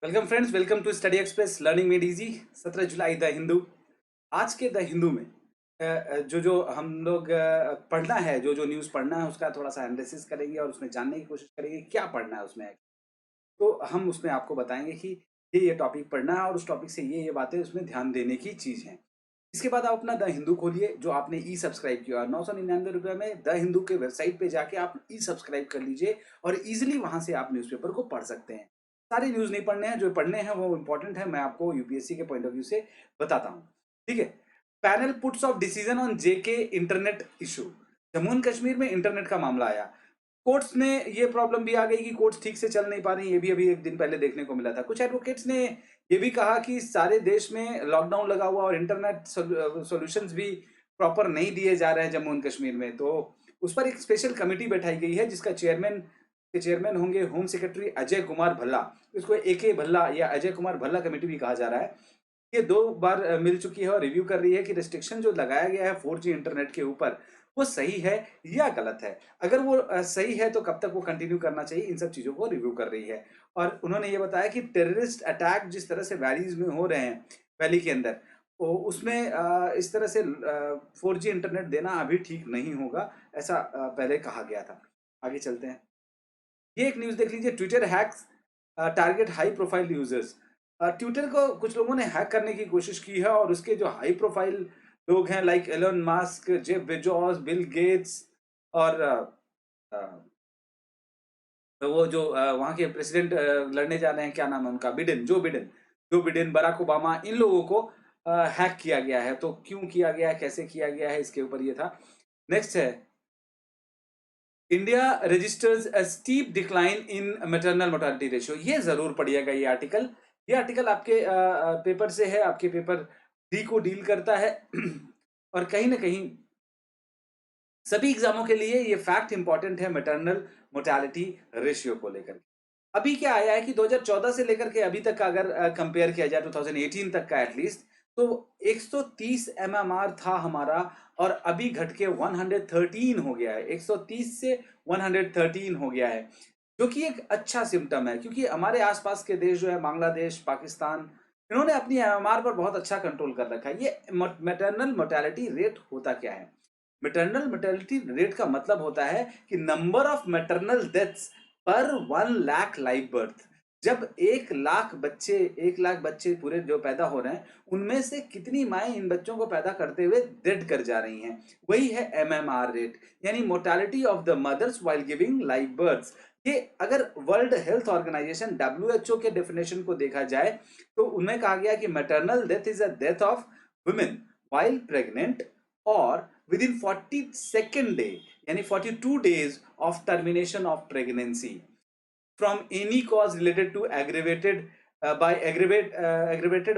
Welcome friends, welcome to study express learning made easy. 17 जुलाई the Hindu. आज के the Hindu में जो जो हम लोग पढ़ना है, जो जो न्यूज़ पढ़ना है उसका थोड़ा सा एनालिसिस करेंगे और उसमें जानने की कोशिश करेंगे क्या पढ़ना है उसमें। तो हम उसमें आपको बताएंगे कि ये टॉपिक पढ़ना है और उस टॉपिक से ये बातें उसमें ध्यान देने की चीज़ हैं। इसके बाद आप अपना द हिंदू खोलिए, जो आपने ई सब्सक्राइब किया, 999 रुपये में द हिंदू के वेबसाइट पे जाके आप ई सब्सक्राइब कर लीजिए और इजीली वहां से आप न्यूज़पेपर को पढ़ सकते हैं। सारे न्यूज़ नहीं पढ़ने हैं, जो पढ़ने हैं वो इंपॉर्टेंट है, मैं आपको यूपीएससी के पॉइंट ऑफ व्यू से बताता हूँ। ठीक है। Panel puts of decision on JK internet issue. Jammu and Kashmir में इंटरनेट का मामला आया। कोर्ट्स में ये प्रॉब्लम भी आ गई कि कोर्ट्स ठीक से चल नहीं पा रही, ये भी अभी एक दिन पहले देखने को मिला था। कुछ एडवोकेट्स ने ये भी कहा कि सारे देश में लॉकडाउन लगा हुआ और इंटरनेट सॉल्यूशंस भी प्रॉपर नहीं दिए जा रहे हैं जम्मू एंड कश्मीर में। तो उस पर एक स्पेशल कमेटी बैठाई गई है, जिसका चेयरमैन होंगे होम सेक्रेटरी अजय कुमार भल्ला। इसको AK भल्ला या अजय कुमार भल्ला कमेटी भी कहा जा रहा है। ये 2 बार मिल चुकी है और रिव्यू कर रही है कि रिस्ट्रिक्शन जो लगाया गया है 4G इंटरनेट के ऊपर, वो सही है या गलत है। अगर वो सही है तो कब तक वो कंटिन्यू करना चाहिए, इन सब चीज़ों को रिव्यू कर रही है। और उन्होंने ये बताया कि टेररिस्ट अटैक जिस तरह से वैलीज़ में हो रहे हैं, वैली के अंदर, वो उसमें इस तरह से 4G इंटरनेट देना अभी ठीक नहीं होगा, ऐसा पहले कहा गया था। आगे चलते हैं। ये एक न्यूज़ देख लीजिए, Twitter hacks target high profile users. Twitter को कुछ लोगों ने हैक करने की कोशिश की है और उसके जो हाई प्रोफाइल लोग हैं, like Elon Musk, Jeff Bezos, Bill Gates और अ, तो वो जो वहाँ के प्रेसिडेंट लड़ने जा रहे हैं, क्या नाम है उनका, जो बिडेन, बराक ओबामा, इन लोगों को हैक किया गया है। तो क्यों किया गया है, कैसे किया गया है, इसके ऊपर ये था। नेक्स्ट है, India registers a steep decline in maternal mortality ratio. ये जरूर पढ़िएगा ये आर्टिकल आपके पेपर से है, आपके पेपर डी को डील करता है और कहीं ना कहीं सभी एग्जामों के लिए ये फैक्ट इंपॉर्टेंट है मैटरनल मोर्टालिटी रेशियो को लेकर। अभी क्या आया है कि 2014 से लेकर के अभी तक का अगर कंपेयर किया जाए, 2018 तक का एटलीस्ट, तो 130 MMR था हमारा और अभी घट के 113 हो गया है। 130 से 113 हो गया है, जो कि एक अच्छा सिम्टम है, क्योंकि हमारे आसपास के देश जो है, बांग्लादेश, पाकिस्तान, इन्होंने अपनी MMR पर बहुत अच्छा कंट्रोल कर रखा है। ये मैटरनल मोर्टालिटी रेट होता क्या है? मैटरनल मोर्टालिटी रेट का मतलब होता है कि नंबर ऑफ मैटरनल डेथ्स पर 1 लाख लाइव बर्थ। जब 1 लाख बच्चे पूरे जो पैदा हो रहे हैं, उनमें से कितनी माएं इन बच्चों को पैदा करते हुए डेड कर जा रही हैं, वही है MMR रेट, यानी mortality of the mothers while giving live birth. ये अगर वर्ल्ड हेल्थ ऑर्गेनाइजेशन WHO के डेफिनेशन को देखा जाए, तो उन्हें कहा गया कि maternal death is a death of women while pregnant or within 42nd day, यानी 42 days of termination of pregnancy from any cause related to aggravated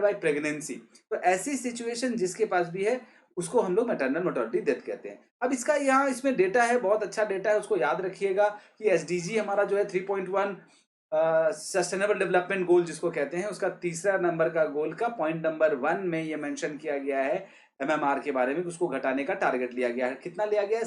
by pregnancy। तो ऐसी सिचुएशन जिसके पास भी है, उसको हम लोग मैटरनल मोर्टालिटी डेथ कहते हैं। अब इसका यहाँ इसमें डेटा है, बहुत अच्छा डेटा है, उसको याद रखिएगा कि SDG हमारा जो है 3.1 सस्टेनेबल डेवलपमेंट गोल जिसको कहते हैं, उसका तीसरा नंबर का गोल का पॉइंट नंबर 1 में ये मेंशन किया गया है MMR के बारे में, उसको घटाने का टारगेट लिया गया है। कितना लिया गया है?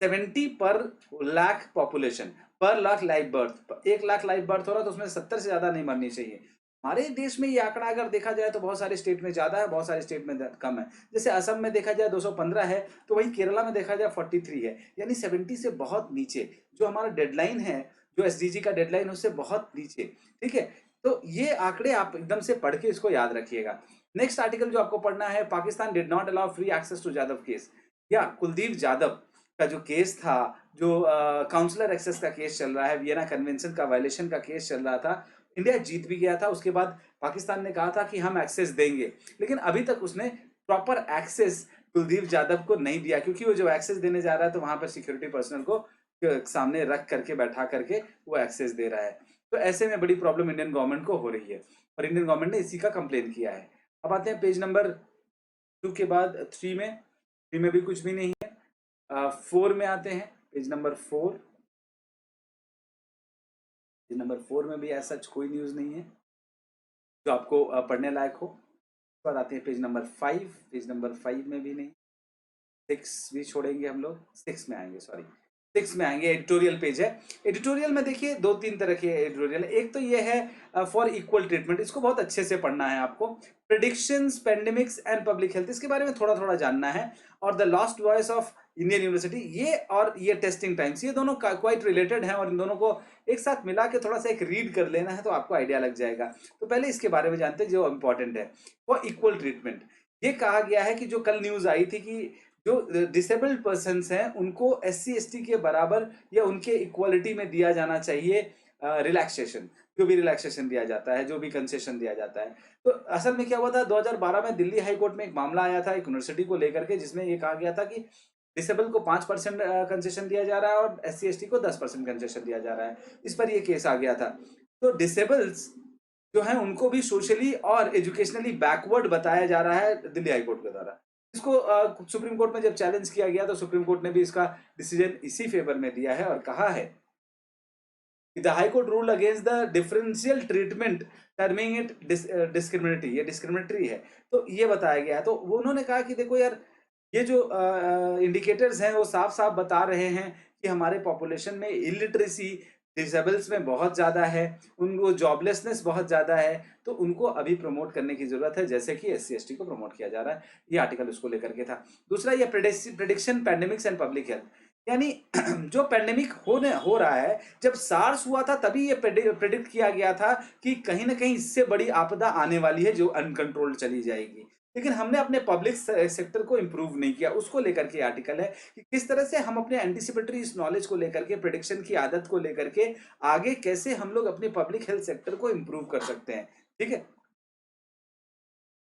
70 पर लाख पॉपुलेशन, पर lakh live birth. 1 lakh live birth हो रहा है तो उसमें 70 से ज्यादा नहीं मरनी चाहिए। हमारे देश में ये आंकड़ा अगर देखा जाए तो बहुत सारे स्टेट में ज्यादा है, बहुत सारे स्टेट में कम है। जैसे असम में देखा जाए 215 है, तो वही केरला में देखा जाए 43 है, यानी 70 से बहुत नीचे। जो हमारा डेडलाइन है, जो SDG का डेडलाइन है, उससे बहुत नीचे। ठीक है। तो ये आंकड़े आप एकदम से पढ़ के इसको याद रखिएगा। नेक्स्ट आर्टिकल जो आपको पढ़ना है, Pakistan did not allow free access to Jadhav case, या कुलदीप जाधव का जो केस था, जो काउंसलर एक्सेस का केस चल रहा है, वियना कन्वेंशन का वायलेशन का केस चल रहा था। इंडिया जीत भी गया था, उसके बाद पाकिस्तान ने कहा था कि हम एक्सेस देंगे, लेकिन अभी तक उसने प्रॉपर एक्सेस कुलदीप जाधव को नहीं दिया, क्योंकि वो जो एक्सेस देने जा रहा है तो वहां पर सिक्योरिटी पर्सनल को सामने रख करके, बैठा करके वो एक्सेस दे रहा है। तो ऐसे में बड़ी प्रॉब्लम इंडियन गवर्नमेंट को हो रही है और इंडियन गवर्नमेंट ने इसी का कंप्लेन किया है। अब आते हैं पेज नंबर 2 के बाद 3 में। 3 में भी कुछ भी नहीं है। 4 में आते हैं, पेज नंबर 4। पेज नंबर 4 में भी ऐसा कोई न्यूज नहीं है जो आपको पढ़ने लायक हो। उसके बाद आते हैं पेज नंबर 5। पेज नंबर 5 में भी नहीं। 6 भी छोड़ेंगे हम लोग, 6 में आएंगे, सॉरी। 6 में आएंगे, एडिटोरियल पेज है। एडिटोरियल में देखिए 2-3 तरह के एडिटोरियल है। एक तो ये है फॉर इक्वल ट्रीटमेंट, इसको बहुत अच्छे से पढ़ना है आपको। Predictions, pandemics and public health, इसके बारे में थोड़ा थोड़ा जानना है। और the last voice of Indian university, ये और ये टेस्टिंग टाइम्स, ये दोनों क्वाइट रिलेटेड हैं और इन दोनों को एक साथ मिला के थोड़ा सा एक रीड कर लेना है तो आपको आइडिया लग जाएगा। तो पहले इसके बारे में जानते हैं जो इंपॉर्टेंट है। फॉर इक्वल ट्रीटमेंट, ये कहा गया है कि जो कल न्यूज आई थी कि जो डिसेबल्ड पर्सन्स हैं उनको SC ST के बराबर या उनके इक्वालिटी में दिया जाना चाहिए रिलैक्सेशन, जो भी रिलैक्सेशन दिया जाता है, जो भी कंसेशन दिया जाता है। तो असल में क्या हुआ था, 2012 में दिल्ली हाई कोर्ट में एक मामला आया था एक यूनिवर्सिटी को लेकर के, जिसमें ये कहा गया था कि डिसेबल को 5% कंसेशन दिया जा रहा है और SC ST को 10% कंसेशन दिया जा रहा है। इस पर ये केस आ गया था। तो डिसेबल्स जो है उनको भी सोशली और एजुकेशनली बैकवर्ड बताया जा रहा है दिल्ली हाई कोर्ट के द्वारा। इसको सुप्रीम कोर्ट में जब चैलेंज किया गया तो सुप्रीम कोर्ट ने भी इसका डिसीजन इसी फेवर में दिया है और कहा है कि the high court rule against the differential treatment terming it discriminatory, ये डिस्क्रिमिनेटरी है। तो ये बताया गया है। तो वो उन्होंने कहा कि देखो यार, ये जो इंडिकेटर्स हैं वो साफ साफ बता रहे हैं कि हमारे पॉपुलेशन में इलिटरेसी डिसेबल्स में बहुत ज़्यादा है, उनको जॉबलेसनेस बहुत ज़्यादा है, तो उनको अभी प्रमोट करने की ज़रूरत है, जैसे कि SC ST को प्रमोट किया जा रहा है। ये आर्टिकल उसको लेकर के था। दूसरा ये prediction pandemics and public health, यानी जो पैंडेमिक हो रहा है, जब सार्स हुआ था तभी ये प्रेडिक्ट किया गया था कि कहीं ना कहीं इससे बड़ी आपदा आने वाली है जो अनकंट्रोल्ड चली जाएगी, लेकिन हमने अपने पब्लिक सेक्टर को इंप्रूव नहीं किया। उसको लेकर के आर्टिकल है कि किस तरह से हम अपने एंटिसिपेटरी इस नॉलेज को लेकर के, प्रेडिक्शन की आदत को लेकर के आगे कैसे हम लोग अपने पब्लिक हेल्थ सेक्टर को इंप्रूव कर सकते हैं। ठीक है,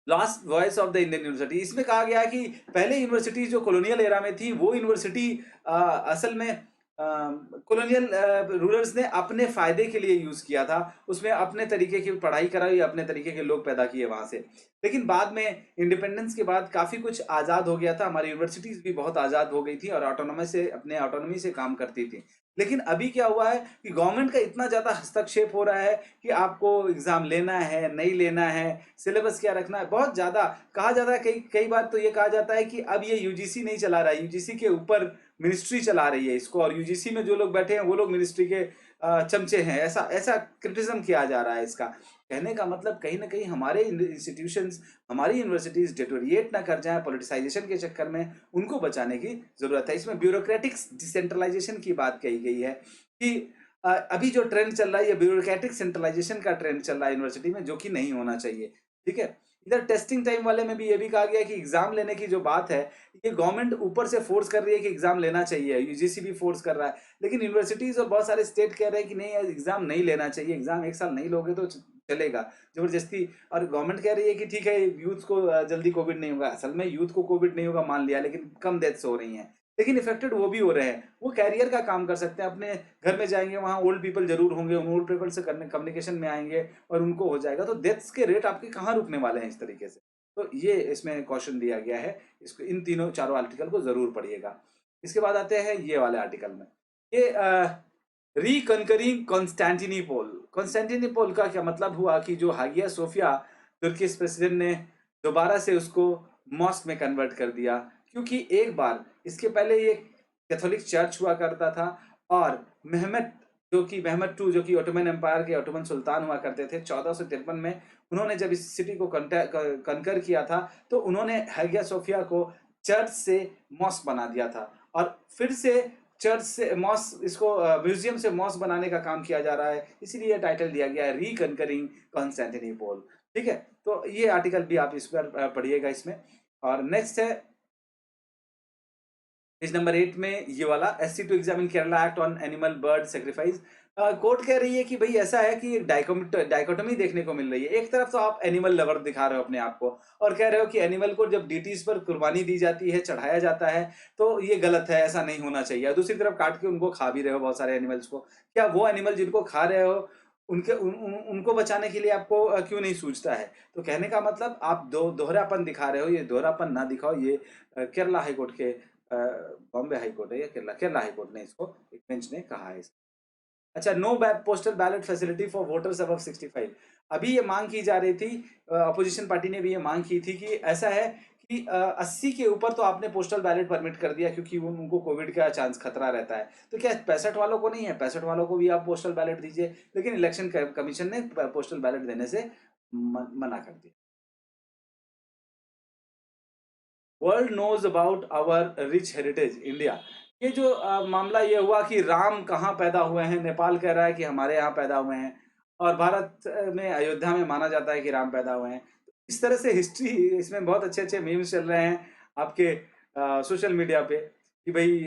last voice of the Indian university, इसमें कहा गया कि पहले यूनिवर्सिटी जो कॉलोनियल एरा में थी वो यूनिवर्सिटी असल में कॉलोनियल रूलर्स ने अपने फायदे के लिए यूज किया था, उसमें अपने तरीके की पढ़ाई कराई, अपने तरीके के लोग पैदा किए वहां से। लेकिन बाद में इंडिपेंडेंस के बाद काफी कुछ आजाद हो गया था, हमारी यूनिवर्सिटीज भी बहुत आजाद हो गई थी और ऑटोनॉमी से काम करती थी। लेकिन अभी क्या हुआ है कि गवर्नमेंट का इतना ज्यादा हस्तक्षेप हो रहा है कि आपको एग्जाम लेना है नहीं लेना है, सिलेबस क्या रखना है, बहुत ज्यादा कहा जाता है। कई कई बार तो ये कहा जाता है कि अब ये UGC नहीं चला रहा है, UGC के ऊपर मिनिस्ट्री चला रही है इसको, और UGC में जो लोग बैठे हैं वो लोग मिनिस्ट्री के चमचे हैं, ऐसा ऐसा क्रिटिसिज्म किया जा रहा है इसका। कहने का मतलब कहीं ना कहीं हमारे इंस्टीट्यूशंस, हमारी यूनिवर्सिटीज डिटोरिएट ना कर जाएं पॉलिटिसाइजेशन के चक्कर में, उनको बचाने की जरूरत है। इसमें ब्यूरोक्रेटिक डिसेंट्रलाइजेशन की बात कही गई है कि अभी जो ट्रेंड चल रहा है ये ब्यूरोक्रेटिक सेंट्रलाइजेशन का ट्रेंड चल रहा है यूनिवर्सिटी में, जो कि नहीं होना चाहिए। ठीक है, इधर टेस्टिंग टाइम वाले में भी ये भी कहा गया कि एग्जाम लेने की जो बात है, ये गवर्नमेंट ऊपर से फोर्स कर रही है कि एग्जाम लेना चाहिए, UGC भी फोर्स कर रहा है, लेकिन यूनिवर्सिटीज और बहुत सारे स्टेट कह रहे हैं कि नहीं यार, एग्जाम नहीं लेना चाहिए, एग्जाम एक साल नहीं लोगे तो चलेगा जबरदस्ती। और गवर्नमेंट कह रही है कि ठीक है यूथ को जल्दी कोविड नहीं होगा। असल में यूथ को कोविड नहीं होगा मान लिया, लेकिन कम डेथ्स हो रही हैं, लेकिन इफेक्टेड वो भी हो रहे हैं। वो कैरियर का काम कर सकते हैं, अपने घर में जाएंगे, वहाँ ओल्ड पीपल जरूर होंगे, उन ओल्ड पीपल से करने कम्युनिकेशन में आएंगे और उनको हो जाएगा, तो डेथ्स के रेट आपके कहाँ रुकने वाले हैं इस तरीके से। तो ये इसमें क्वेश्चन दिया गया है, इसको इन तीनों चारों आर्टिकल को जरूर पढ़िएगा। इसके बाद आते हैं ये वाले आर्टिकल में, ये रिकनकरिंग कॉन्स्टेंटिनोपल का क्या मतलब हुआ कि जो हागिया सोफिया तुर्किश प्रेसिडेंट ने दोबारा से उसको मॉस्क में कन्वर्ट कर दिया, क्योंकि एक बार इसके पहले ये कैथोलिक चर्च हुआ करता था, और मेहमद टू जो कि ओटोमन एम्पायर के ओटोमन सुल्तान हुआ करते थे 1453 में, उन्होंने जब इस सिटी को कनकर किया था तो उन्होंने हागिया सोफिया को चर्च से मॉस्क बना दिया था, और फिर से चर्च से मॉस्क, इसको म्यूजियम से मॉस्क बनाने का काम किया जा रहा है, इसीलिए टाइटल दिया गया है रिकनकरिंग कॉन्स्टेंटिनोपल। ठीक है, तो ये आर्टिकल भी आप इस पर पढ़िएगा इसमें। और नेक्स्ट है पेज नंबर 8 में ये वाला, SC to examine Kerala act on animal bird sacrifice. Court कह रही है कि भाई ऐसा है कि डाइकोटमी देखने को मिल रही है। एक तरफ तो आप एनिमल लवर दिखा रहे हो अपने आप को और कह रहे हो कि एनिमल को जब DTs पर कुर्बानी दी जाती है, चढ़ाया जाता है, तो ये गलत है, ऐसा नहीं होना चाहिए। दूसरी तरफ काट के उनको खा भी रहे हो बहुत सारे एनिमल्स को। क्या वो एनिमल जिनको खा रहे हो उनको बचाने के लिए आपको क्यों नहीं सूझता है? तो कहने का मतलब आप दोहरापन दिखा रहे हो, ये दोहरापन ना दिखाओ। ये केरला हाईकोर्ट के, बॉम्बे हाईकोर्ट है या केरला हाईकोर्ट ने इसको, एक बेंच ने कहा है। अच्छा, no postal ballot facility for voters above 65। अभी ये मांग की जा रही थी, अपोजिशन पार्टी ने भी ये मांग की थी कि ऐसा है कि 80 के ऊपर तो आपने पोस्टल बैलेट परमिट कर दिया क्योंकि उनको कोविड का चांस खतरा रहता है। तो क्या 65 वालों को नहीं है? 65 वालों को भी आप पोस्टल बैलेट दीजिए। लेकिन इलेक्शन कमीशन ने पोस्टल बैलेट देने से मना कर दिया। World knows about our rich heritage India. ये जो मामला ये हुआ कि राम कहाँ पैदा हुए हैं, नेपाल कह रहा है कि हमारे यहाँ पैदा हुए हैं, और भारत में अयोध्या में माना जाता है कि राम पैदा हुए हैं। इस तरह से हिस्ट्री, इसमें बहुत अच्छे अच्छे मीम्स चल रहे हैं आपके सोशल मीडिया पे कि भाई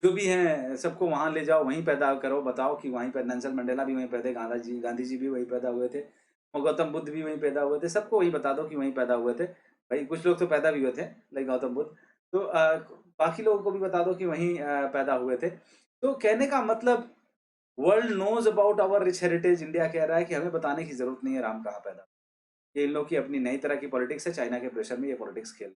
जो भी हैं सबको वहाँ ले जाओ, वहीं पैदा करो, बताओ कि वहीं पर नेल्सन मंडेला भी वहीं पैदा, गांधी जी भी वहीं पैदा हुए थे, और गौतम बुद्ध भी वहीं पैदा हुए थे, सबको वहीं बता दो कि वहीं पैदा हुए थे। भाई कुछ लोग तो पैदा भी हुए थे लाइक गौतम बुद्ध, तो बाकी लोगों को भी बता दो कि वहीं पैदा हुए थे। तो कहने का मतलब world knows about our rich heritage, India कह रहा है कि हमें बताने की जरूरत नहीं है राम कहाँ पैदा। ये इन लोग की अपनी नई तरह की पॉलिटिक्स है, चाइना के प्रेशर में ये पॉलिटिक्स खेल।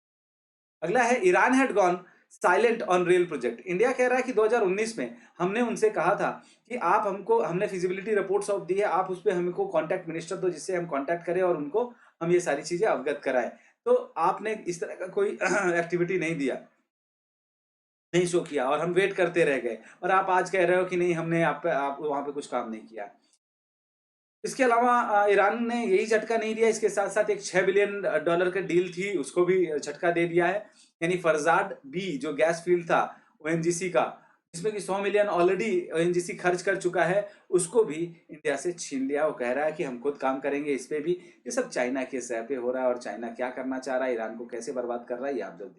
अगला है Iran had gone silent on rail project. India कह रहा है कि 2019 में हमने उनसे कहा था कि आप हमको, हमने फिजिबिलिटी रिपोर्ट सौंप दी है, आप उस पर हमको कांटेक्ट मिनिस्टर दो जिससे हम कांटेक्ट करें और उनको हम ये सारी चीजें अवगत कराएं। तो आपने इस तरह का कोई एक्टिविटी नहीं दिया, नहीं शो किया, और हम वेट करते रह गए, और आप आज कह रहे हो कि नहीं हमने आप वहां पे कुछ काम नहीं किया। इसके अलावा ईरान ने यही झटका नहीं दिया, इसके साथ साथ एक $6 बिलियन की डील थी, उसको भी झटका दे दिया है। यानी फरजाड बी जो गैस फील्ड था ओएनजीसी का, जिसमें कि 100 मिलियन ऑलरेडी ओएनजीसी खर्च कर चुका है, उसको भी इंडिया से छीन लिया। वो कह रहा है कि हम खुद काम करेंगे इस पे भी। ये सब चाइना के सह पे हो रहा है, और चाइना क्या करना चाह रहा है, ईरान को कैसे बर्बाद कर रहा है, ये आप लोग।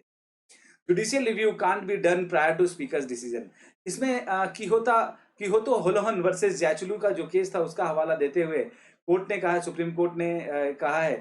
Judicial review can't be done prior to speaker's decision. इसमें किहोतो होलोहन वर्सेस जैचुलू का जो केस था उसका हवाला देते हुए कोर्ट ने कहा है, सुप्रीम कोर्ट ने कहा है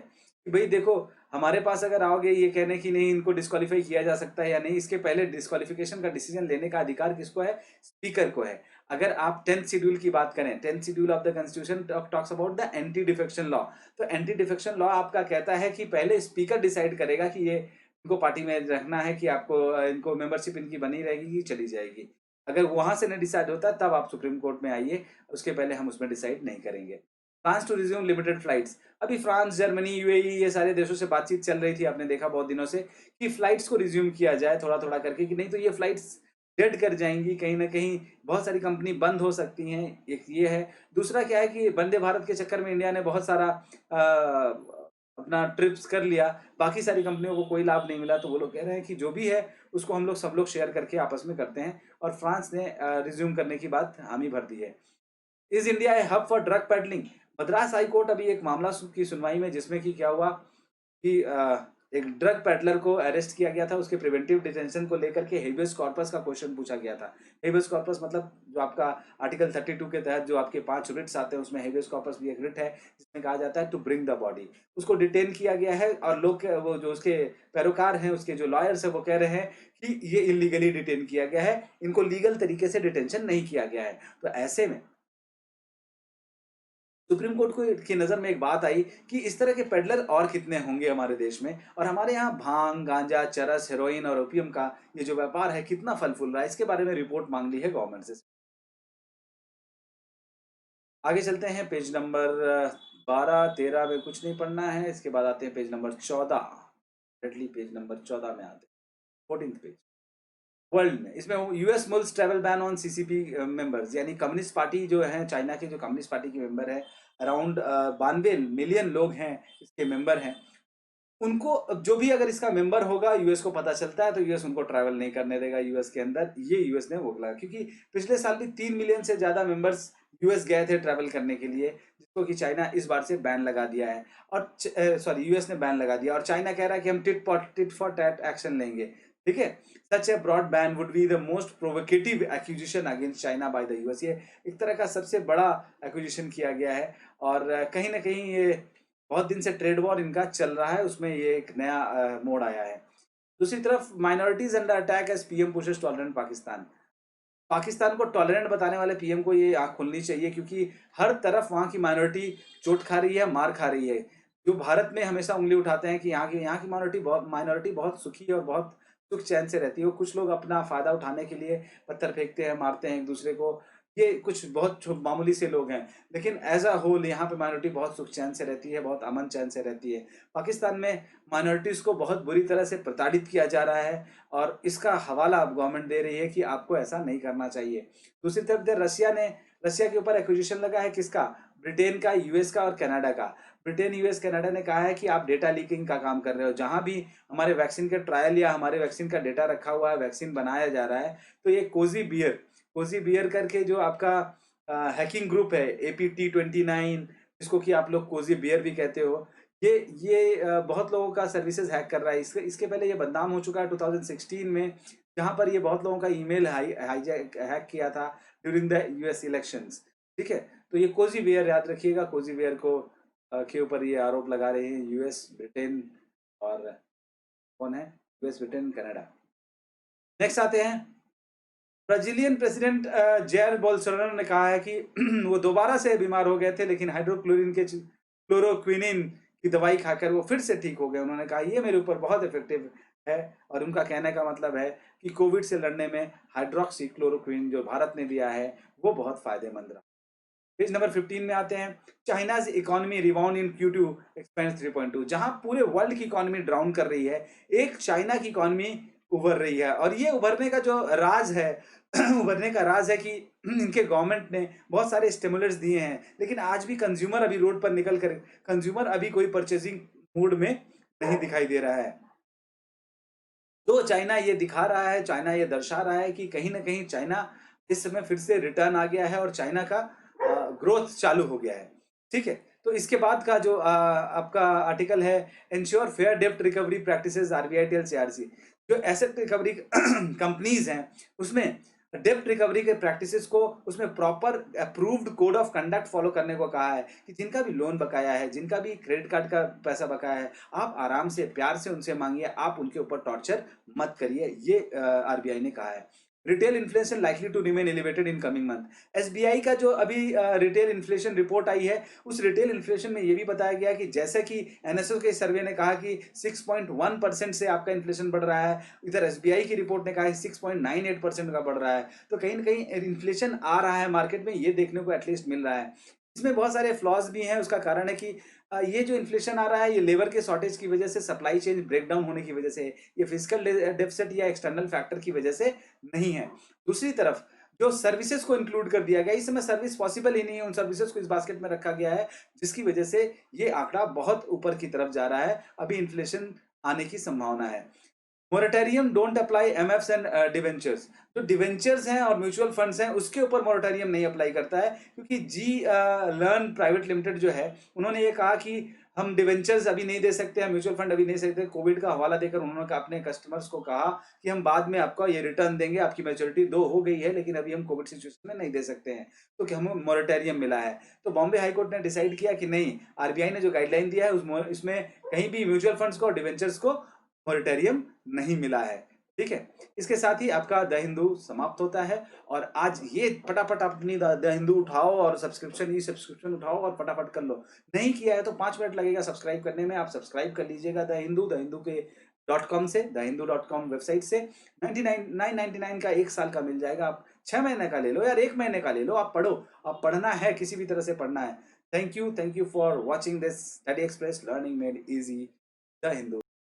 कि भाई देखो, हमारे पास अगर आओगे ये कहने की नहीं इनको डिस्क्वालीफाई किया जा सकता है या नहीं, इसके पहले डिस्क्वालिफिकेशन का डिसीजन लेने का अधिकार किसको है? स्पीकर को है। अगर आप 10th शेड्यूल की बात करें, 10th schedule of the constitution talks about the anti defection law. तो एंटी डिफेक्शन लॉ आपका कहता है कि पहले स्पीकर डिसाइड करेगा कि ये इनको पार्टी में रखना है, कि आपको इनको मेंबरशिप इनकी बनी रहेगी कि चली जाएगी। अगर वहां से नहीं डिसाइड होता तब आप सुप्रीम कोर्ट में आइए, उसके पहले हम उसमें डिसाइड नहीं करेंगे। France to resume limited flights. अभी फ्रांस, जर्मनी, यूएई ये सारे देशों से बातचीत चल रही थी, आपने देखा बहुत दिनों से, कि फ्लाइट्स को रिज्यूम किया जाए थोड़ा थोड़ा करके, कि नहीं तो ये फ्लाइट्स डेड कर जाएंगी, कहीं ना कहीं बहुत सारी कंपनी बंद हो सकती हैं। एक ये है। दूसरा क्या है कि वंदे भारत के चक्कर में इंडिया ने बहुत सारा अपना ट्रिप्स कर लिया, बाकी सारी कंपनियों को कोई लाभ नहीं मिला। तो वो लोग कह रहे हैं कि जो भी है उसको हम लोग सब लोग शेयर करके आपस में करते हैं, और फ्रांस ने रिज्यूम करने की बात हामी भर दी है। Is India A hub for drug peddling? Madras high court अभी एक मामला की सुनवाई में, जिसमें कि क्या हुआ कि एक ड्रग पेडलर को अरेस्ट किया गया था, उसके प्रिवेंटिव डिटेंशन को लेकर के हेबियस कॉर्पस का क्वेश्चन पूछा गया था। हेबियस कॉर्पस मतलब जो आपका आर्टिकल 32 के तहत जो आपके 5 रिट्स आते हैं, उसमें हेबियस कॉर्पस भी एक रिट है, जिसमें कहा जाता है टू ब्रिंग द बॉडी। उसको डिटेन किया गया है, और लोग वो जो उसके पैरोकार हैं, उसके जो लॉयर्स है, वो कह रहे हैं कि ये इलीगली डिटेन किया गया है, इनको लीगल तरीके से डिटेंशन नहीं किया गया है। तो ऐसे में सुप्रीम कोर्ट को की नजर में एक बात आई कि इस तरह के पेडलर और कितने होंगे हमारे देश में, और हमारे यहाँ भांग, गांजा, चरस, हेरोइन और ओपियम का ये जो व्यापार है कितना फल फूल रहा है, इसके बारे में रिपोर्ट मांग ली है गवर्नमेंट से। आगे चलते हैं, पेज नंबर 12-13 में कुछ नहीं पढ़ना है। इसके बाद आते हैं पेज नंबर 14, पेज नंबर 14 में आते हैं, 14th पेज। वर्ल्ड में, इसमें US मुल्स travel ban on CCP members, यानी कम्युनिस्ट पार्टी जो है, चाइना के जो कम्युनिस्ट पार्टी के मेंबर है, अराउंड 92 मिलियन लोग हैं इसके मेंबर हैं। उनको जो भी अगर इसका मेंबर होगा, यूएस को पता चलता है तो यूएस उनको ट्रैवल नहीं करने देगा यूएस के अंदर। ये यूएस ने बोला, क्योंकि पिछले साल भी 3 मिलियन से ज्यादा मेंबर्स यूएस गए थे ट्रैवल करने के लिए, जिसको कि चाइना इस बार से बैन लगा दिया है। और सॉरी, यूएस ने बैन लगा दिया, और चाइना कह रहा है कि हम टिट फॉर टैट एक्शन लेंगे। ठीक है। Such a broad ban would be the most provocative acquisition against China by the US. ये एक तरह का सबसे बड़ा एक्यूजिशन किया गया है, और कहीं ना कहीं ये बहुत दिन से ट्रेड वॉर इनका चल रहा है, उसमें ये एक नया मोड़ आया है। दूसरी तरफ minorities under attack as PM pushes tolerant Pakistan. Pakistan को टॉलरेंट बताने वाले पीएम को ये आंख खुलनी चाहिए, क्योंकि हर तरफ वहां की माइनॉरिटी चोट खा रही है, मार खा रही है। जो भारत में हमेशा उंगली उठाते हैं कि यहाँ की माइनॉरिटी बहुत सुखी और बहुत सुख चैन से रहती है, कुछ लोग अपना फायदा उठाने के लिए पत्थर फेंकते हैं, मारते हैं एक दूसरे को, ये कुछ बहुत मामूली से लोग हैं, लेकिन एज अ होल यहाँ पे माइनॉरिटी बहुत सुख चैन से रहती है, बहुत अमन चैन से रहती है। पाकिस्तान में माइनॉरिटीज़ को बहुत बुरी तरह से प्रताड़ित किया जा रहा है और इसका हवाला अब गवर्नमेंट दे रही है कि आपको ऐसा नहीं करना चाहिए। दूसरी तरफ इधर रशिया के ऊपर एक्विजिशन लगा है किसका? ब्रिटेन का, यूएस का और कनाडा का। ब्रिटेन, यूएस, कनाडा ने कहा है कि आप डेटा लीकिंग का काम कर रहे हो। जहां भी हमारे वैक्सीन का ट्रायल या हमारे वैक्सीन का डेटा रखा हुआ है, वैक्सीन बनाया जा रहा है, तो ये कोजी बियर करके जो आपका हैकिंग ग्रुप है APT29, जिसको कि आप लोग कोजी बियर भी कहते हो, ये बहुत लोगों का सर्विसेज हैक कर रहा है। इसके पहले ये बदनाम हो चुका है 2016 में, जहां पर ये बहुत लोगों का ईमेल हाईजैक हैक किया था ड्यूरिंग द यूएस इलेक्शंस। ठीक है, तो ये कोजी बियर याद रखिएगा, कोजी बियर को के ऊपर ये आरोप लगा रहे हैं यूएस, ब्रिटेन और कौन है? US, Britain, Canada. नेक्स्ट आते हैं, ब्राजीलियन प्रेसिडेंट जेयर बोल्सोनारो ने कहा है कि वो दोबारा से बीमार हो गए थे, लेकिन क्लोरोक्विनिन की दवाई खाकर वो फिर से ठीक हो गए। उन्होंने कहा ये मेरे ऊपर बहुत इफेक्टिव है, और उनका कहने का मतलब है कि कोविड से लड़ने में हाइड्रोक्सी क्लोरोक्विन जो भारत ने दिया है वो बहुत फायदेमंद रहा। पेज नंबर 15 में आते हैं, चाइनाज इकोनॉमी रिबाउंड इन Q2 एक्सपेंस 3.2। जहां पूरे वर्ल्ड की इकोनॉमी डाउन कर रही है, एक चाइना की इकोनॉमी उभर रही है। और ये उभरने का जो राज है उभरने का राज है कि इनके गवर्नमेंट ने बहुत सारे स्टिमुलस दिए हैं, लेकिन आज भी कंज्यूमर अभी रोड पर निकल कर कंज्यूमर अभी कोई परचेजिंग मूड में नहीं दिखाई दे रहा है। तो चाइना ये दिखा रहा है, चाइना ये दर्शा रहा है कि कहीं ना कहीं चाइना इस समय फिर से रिटर्न आ गया है और चाइना का ग्रोथ चालू हो गया है। ठीक है, तो इसके बाद का जो आपका आर्टिकल है, इंश्योर फेयर डेप्ट रिकवरी प्रैक्टिसेस RBI CRC। जो एसेट रिकवरी कंपनीज हैं उसमें डेप्ट रिकवरी के प्रैक्टिसेस को उसमें proper approved code of conduct follow करने को कहा है कि जिनका भी लोन बकाया है, जिनका भी क्रेडिट कार्ड का पैसा बकाया है, आप आराम से प्यार से उनसे मांगिए, आप उनके ऊपर टॉर्चर मत करिए, ये RBI ने कहा है। Retail inflation likely to remain elevated in coming month. SBI का जो अभी रिटेल इन्फ्लेशन रिपोर्ट आई है, उस रिटेल इन्फ्लेशन में ये भी बताया गया कि जैसे कि NSO के सर्वे ने कहा कि 6.1% से आपका इन्फ्लेशन बढ़ रहा है, इधर SBI की रिपोर्ट ने कहा है 6.98% का बढ़ रहा है। तो कहीं ना कहीं इन्फ्लेशन आ रहा है मार्केट में, ये देखने को एटलीस्ट मिल रहा है। इसमें बहुत सारे फ्लॉज भी हैं। उसका कारण है कि ये जो इन्फ्लेशन आ रहा है ये लेबर के शॉर्टेज की वजह से, सप्लाई चेन ब्रेकडाउन होने की वजह से, ये फिजिकल डेफिसिट या एक्सटर्नल फैक्टर की वजह से नहीं है। दूसरी तरफ जो सर्विसेज को इंक्लूड कर दिया गया, इस समय सर्विस पॉसिबल ही नहीं है, उन सर्विसेज को इस बास्केट में रखा गया है, जिसकी वजह से ये आंकड़ा बहुत ऊपर की तरफ जा रहा है। अभी इन्फ्लेशन आने की संभावना है। Moratorium don't apply MFs and debentures. जो डिवेंचर्स हैं और म्यूचुअल फंड्स हैं उसके ऊपर मोरेटोरियम नहीं अप्लाई करता है, क्योंकि लर्न प्राइवेट लिमिटेड जो है उन्होंने ये कहा कि हम डिवेंचर्स अभी नहीं दे सकते हैं, म्यूचुअल फंड अभी नहीं सकते। कोविड का हवाला देकर उन्होंने अपने कस्टमर्स को कहा कि हम बाद में आपका ये रिटर्न देंगे, आपकी मैच्योरिटी 2 हो गई है, लेकिन अभी हम कोविड सिचुएशन में नहीं दे सकते हैं, तो कि हमें मोरेटोरियम मिला है। तो बॉम्बे हाईकोर्ट ने डिसाइड किया कि नहीं, RBI ने जो गाइडलाइन दिया है उसमें कहीं भी म्यूचुअल फंड्स को और डिवेंचर्स को मॉनिटरियम नहीं मिला है। ठीक है, इसके साथ ही आपका द हिंदू समाप्त होता है। और आज ये फटाफट अपनी द हिंदू उठाओ और सब्सक्रिप्शन उठाओ और फटाफट कर लो। नहीं किया है तो 5 मिनट लगेगा सब्सक्राइब करने में, आप सब्सक्राइब कर लीजिएगा द हिंदू के .com से, thehindu.com वेबसाइट से। 999 का 1 साल का मिल जाएगा। आप 6 महीने का ले लो यार, 1 महीने का ले लो, आप पढ़ो। आप पढ़ना है, किसी भी तरह से पढ़ना है। Thank you for watching this study express learning made easy the Hindu.